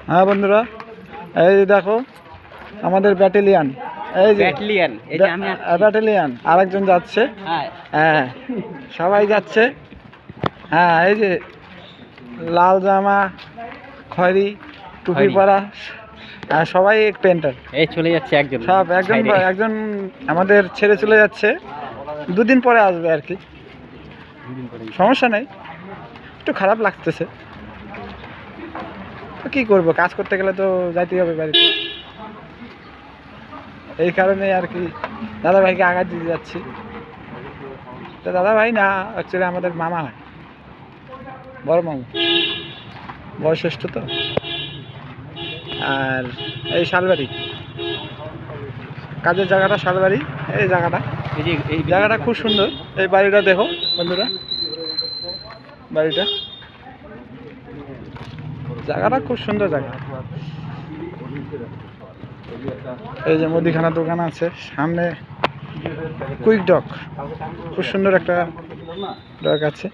হ্যাঁ বন্ধুরা, এই দেখো আমাদের ব্যাটালিয়ান, এই যে ব্যাটালিয়ান আরেকজন যাচ্ছে। হ্যাঁ সবাই যাচ্ছে। হ্যাঁ এই যে লাল জামা, খয়েরি টুপি পরা, সবাই এক পেন্টার। এই চলে যাচ্ছে একজন, সব একজন আমাদের ছেড়ে চলে যাচ্ছে, দুদিন পরে আসবে আর কি। সমস্যা নেই, একটু খারাপ লাগতেছে, তো কী করবো, কাজ করতে গেলে তো যাইতেই হবে বাড়িতে। এই কারণে আর কি দাদাভাইকে আঘাত দিতে যাচ্ছি। তো দাদাভাই না, অ্যাকচুয়ালি আমাদের মামা হয়, বড় মামা, বয়সষ্ঠ তো। আর এই শালবাড়ি, কাজের জায়গাটা শালবাড়ি, এই জায়গাটা খুব সুন্দর। এই বাড়িটা দেখো বন্ধুরা, জায়গাটা খুব সুন্দর জায়গা। এই যে মুদিখানা দোকান আছে সামনে, কুইক ডক, খুব সুন্দর একটা ডক আছে।